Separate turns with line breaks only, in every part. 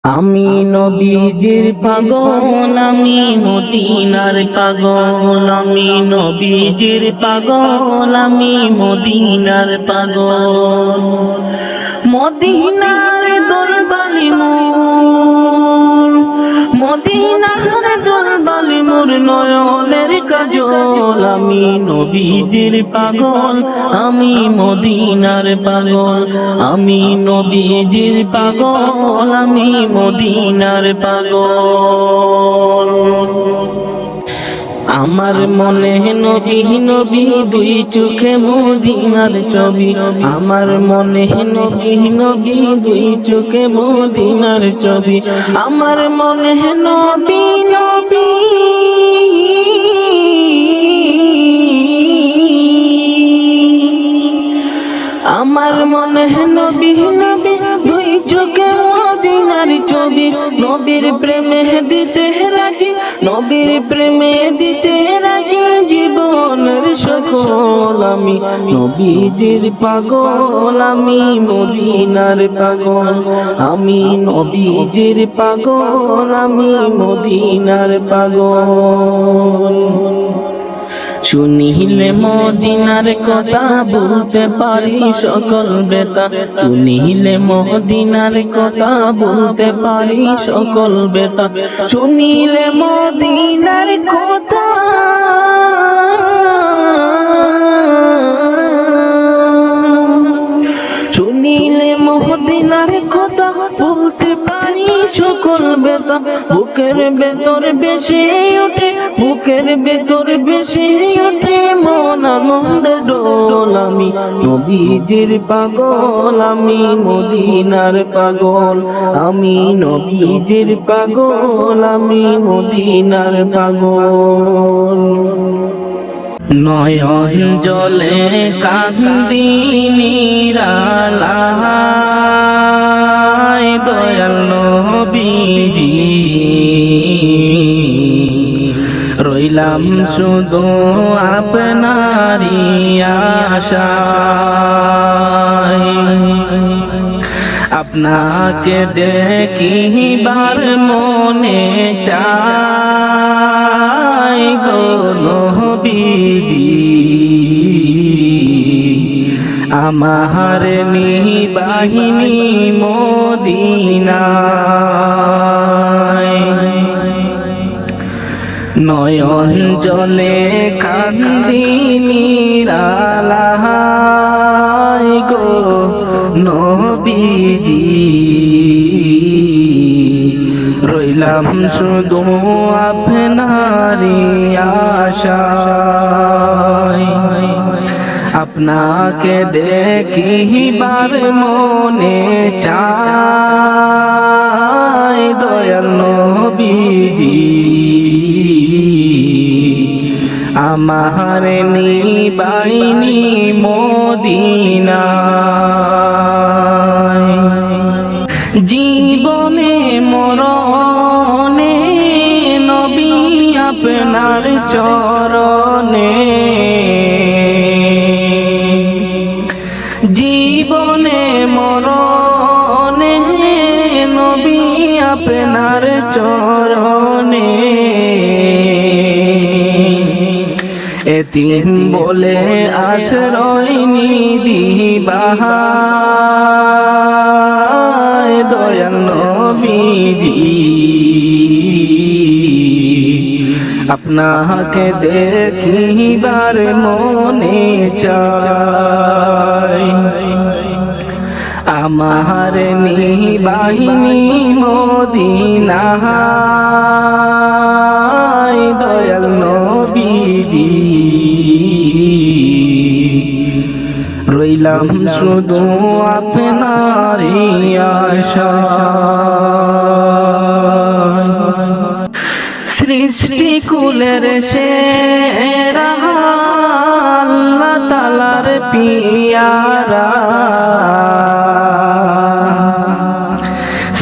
আমি নবীজির পাগল, আমি মদিনার পাগল। আমি নবীজির পাগল, আমি মদিনার পাগল। মদিনার দরবারে মোর, মদিনার দরবারে মোর নয়নের কাজল। আমি নবীজির পাগল, আমি মদিনার পাগল। আমি নবীজির পাগল, আমি মদিনার পাগল। আমার মনে নবী নবী দুই চোখে মদিনার ছবি। আমার মনে নবী নবী দুই চোখে মদিনার ছবি। আমার মনে নবী নবী, আমার মনে নবী নবী দুই চোখে মদিনার ছবি। নবীর প্রেমে দিতে রাজি, নবীর প্রেমে দিতে রাজি জীবনের সকল। আমি নবীজির পাগল, আমি মদিনার পাগল। আমি নবীজির পাগল, আমি মদিনার পাগল। শুনিলে মদিনার কথা বলতে পারি সকল বেতা। শুনিলে মদিনার কথা বলতে পারি সকল বেতা। শুনিলে মদিনার কথা, শুনিলে মদিনার কথা বলতে পারি সকল বেতা। বুকের ভেতর বেশি ওঠে, বুকের ভেতর বেশি ওঠে মন আনন্দের ডোল। আমি নবীজির পাগল, আমি মদিনার পাগল। আমি নবীজির পাগল, আমি মদিনার পাগল। নয়ন জলে কান্দি নিরালায় দয়াল নবীজি। রইলাম শুধু আপনারি আশায়। আপনাকে দেখিবার মনে চায় গো নবীজি। আমার নিবাহিনী মদিনায়। নয়ন জলে কান্দি নিরালায় গো নবীজি। রইলাম শুধু আপনারি আশায়। আপনাকে দেখিবার মনে চায় দয়াল নবীজি। আমার নিবাহিনী মদিনায়। জীবনে মরণে নবী আপনার চরণে। জীবনে মরণে নবী আপনার চরণে। এতিম বলে আশ্রয় নিদিবাহায় দয়াল নবীজি। আপনাকে দেখিবার মনে চায়। আমার নিবাহিনী মদিনায় দয়াল নবীজি। রইলাম শুধু আপনারি আশায়। সৃষ্টি কুলের সেরা আল্লাহ তাআলার পিয়ারা।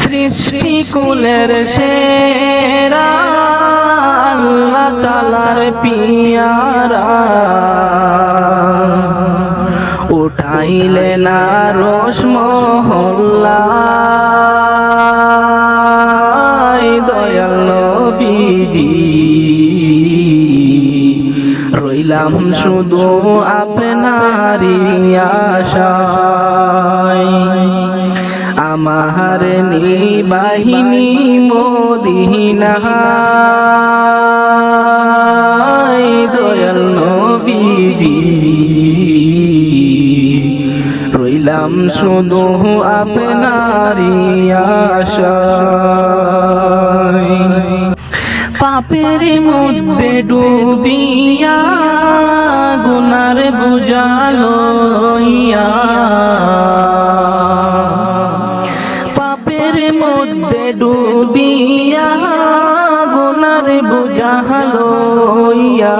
সৃষ্টি কুলের সেরা আল্লাহ তাআলার পিয়ারা। উঠাইলে না রোশ মহল্লা নবীজি রইলাম শুধু আপনারই আশায় আমার নিবাহিনী মদিনায় দয়াল নবীজি রইলাম শুধু আপনারই আশায় পাপের মধ্যে ডুবিয়া গুনার বোঝা লইয়া পাপের মধ্যে ডুবিয়া গুনার বোঝা লইয়া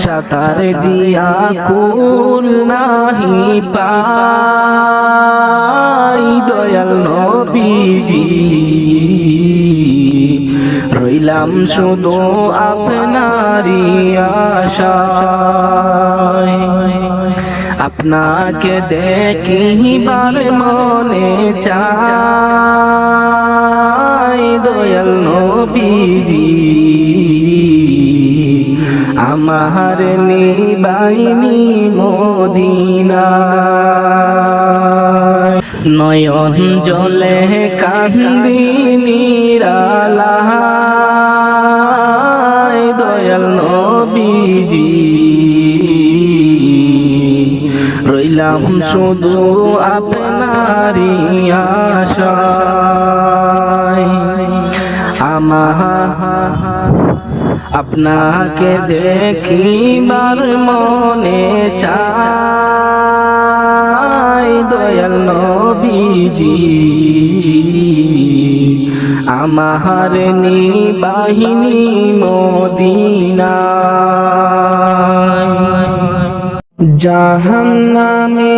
সাঁতার দিয়া কুল নাহি পাই দয়াল নবীজি রইলাম শুধু আপনারই আশায় আপনাকে দেখিবার মনে চাই দয়াল নবীজি আমার নিবাইনি মদিনায় নয়ন জলে কান্দি নিরালায় দয়াল নবীজি রইলাম শুধু আপনারই আশায় আপনাকে দেখিবার মনে চাই দয়াল নবীজি আমার নিবাহিনী মদিনায় জাহান্নামের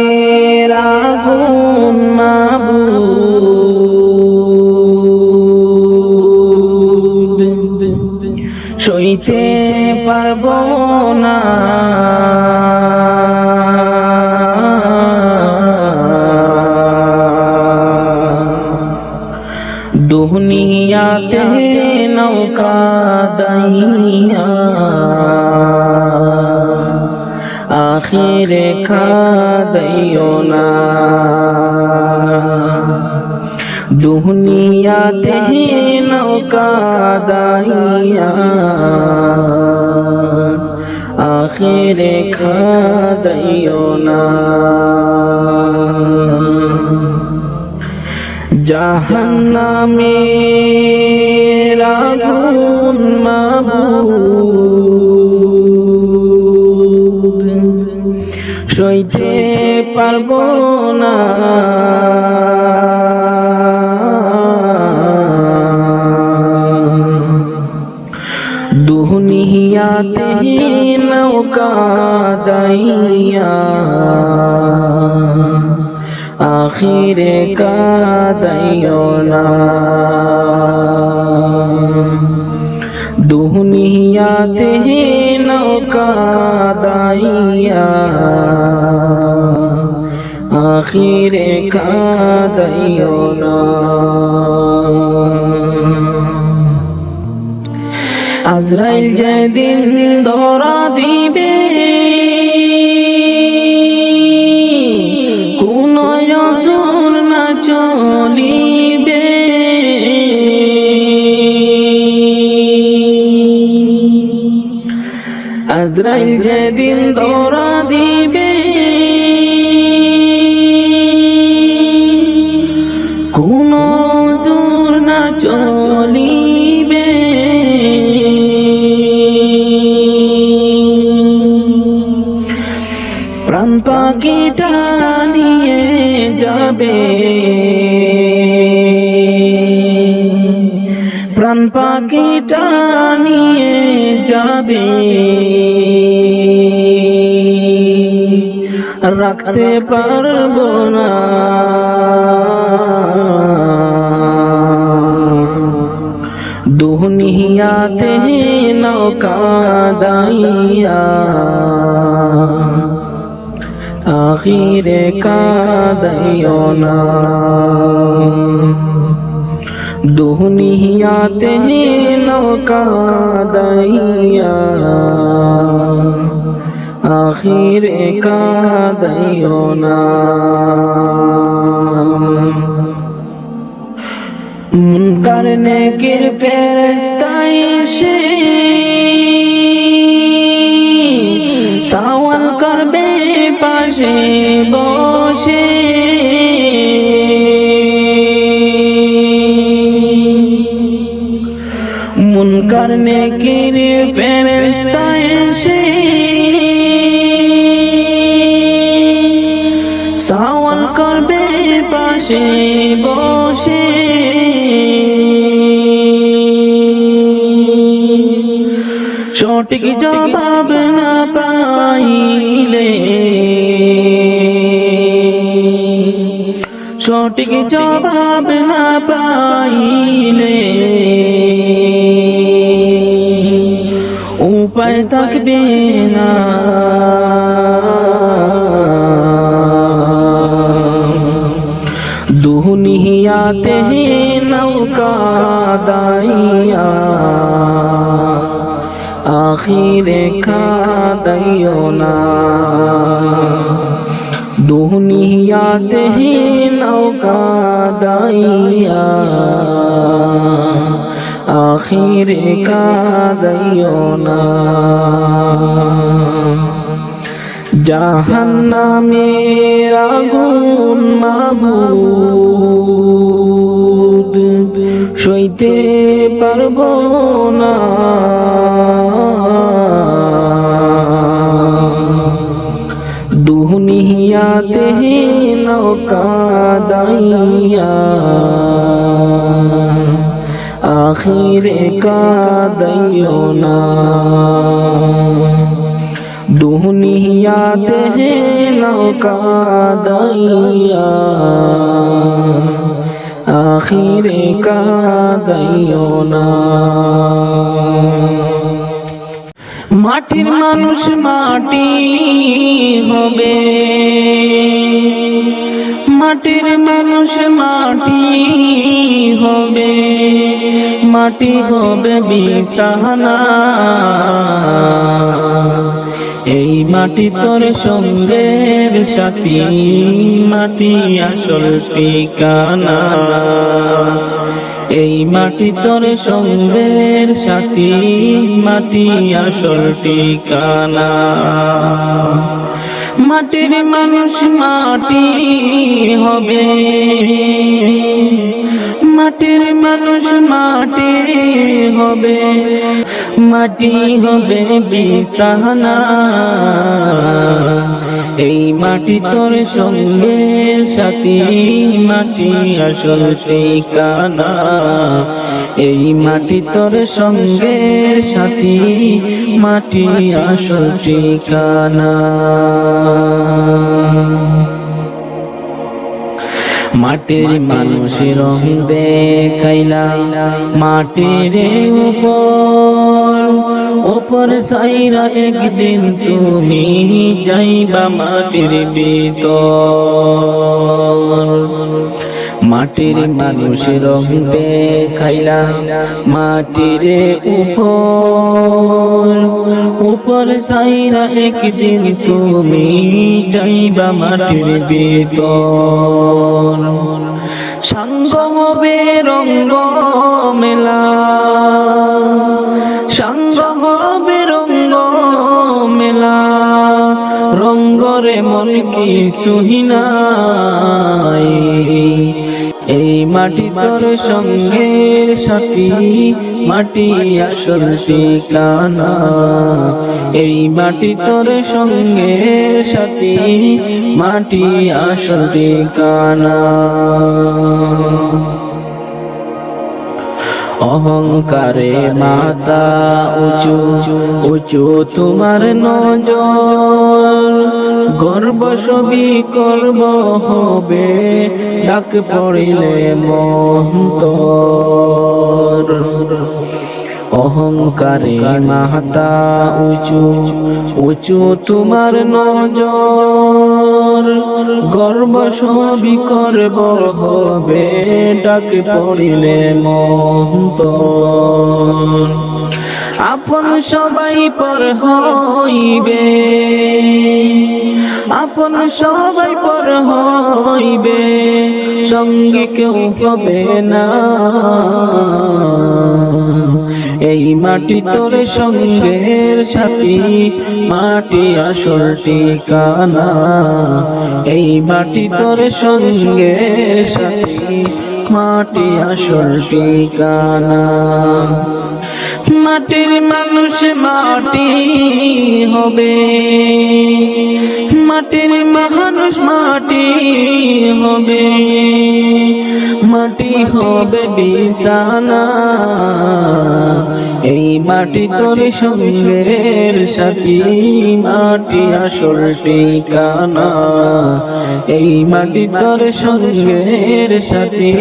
আগুন মাবুদ সইতে পারব না দুনিয়াতে নৌকা দাইয়া আখিরে খাদাইও না দুনিয়াতে নৌকা দাইয়া আখিরে খাদাইও না জাহান্নামের আগুন মাবুদ সইতে পারব না দুনিয়াতে নৌকা দাইয়া আখিরে কাদাইও না দুনিয়াতে নৌকা দাইয়া আখিরে কাদাইও না আজরাইল যেদিন ধরা দিবে কোন নজর না চলিবে আজরাইল যেদিন ধরা দিবে কোন নজর না চলিবে প্রাণ পাখিটা নিয়ে যাবে প্রাণ পাখিটা নিয়ে যাবে রাখতে পারবো না দুনিয়াতে নৌকা দাইয়া আখিরে কাদাইও না দুনিয়াতে নৌকা দাইয়া আখিরে কাঁদাইও না। মুনকার নেকির ফেরেশতা এসে সওয়াল করবে পাশে বসে, মুনকার নেকির ফেরেশতা এসে সওয়াল করবে পাশে বসে। সঠিক জবাব না পাইলে, সঠিক জবাব না পাইলে উপায় থাকবে না। দুনিয়াতে নৌকা দাইয়া আখিরে কাঁদাইও না। দুনিয়াতে নৌকা দাইয়া আখিরে কাঁদাইও না। জাহান্নামের আগুন মাবুদ সইতে পারবো না। দুনিয়াতে নৌকা দাইয়া আখিরে কাঁদাইও না। দুনিয়াতে নৌকা দাইয়া আখিরে কাঁদাইও না। মাটির মানুষ মাটি হবে, মাটির মানুষ মাটি হবে, মাটি হবে বিছানা। এই মাটি তোর সঙ্গের সাথী, মাটি আসল ঠিকানা। এই মাটি তোর সঙ্গের সাথী, মাটি আসল ঠিকানা। মাটির মানুষ মাটি হবে, মাটির মানুষ মাটি হবে, মাটি হবে বিছানা। এই মাটি তোর সঙ্গের সাথী, মাটি আসল ঠিকানা। এই মাটি তোর সঙ্গের সাথী, মাটি আসল ঠিকানা। মাটির মানুষের রং দেখাইলা মাটির উপর সাইরা, একদিন তুমি যাইবা মাটির ভিতর। মাটির মানুষের রং দেখাইলা মাটির উপর সাইরা, একদিন তুমি যাইবা মাটির ভিতর। সাঙ্গ হবে রঙ্গ মেলা, সাঙ্গ হবে রঙ্গ মেলা। রঙ্গরে মন কি সুহিনাই, এই মাটি তোর সঙ্গের সাথী, মাটি আসল ঠিকানা। এই মাটি তোর সঙ্গের সাথী, মাটি আসল ঠিকানা। অহংকারে মাথা উঁচু উঁচু তোমার নজর, গর্ব সবই করব হবে, ডাক পড়িলে মন্তর। অহংকারে মাথা উঁচু উঁচু তোমার নজর, গর্ব সবই করব হবে ডাকে পড়িলে মন্তর। আপন সবাই পর হইবে, আপন সবাই পর হইবে, সঙ্গে কেউ হবে না। এই মাটি তোর সঙ্গের সাথী, মাটি আসল ঠিকানা। এই মাটি তোর সঙ্গের সাথী, মাটি আসল ঠিকানা। মাটির মানুষ মাটি হবে, মাটির মানুষ মাটি হবে, মাটি হবে বিছানা। এই মাটি তোর সঙ্গের সাথী, মাটি আসল ঠিকানা। এই মাটি তোর সঙ্গের সাথী,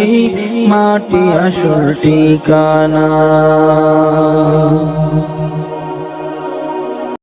মাটি আসল ঠিকানা।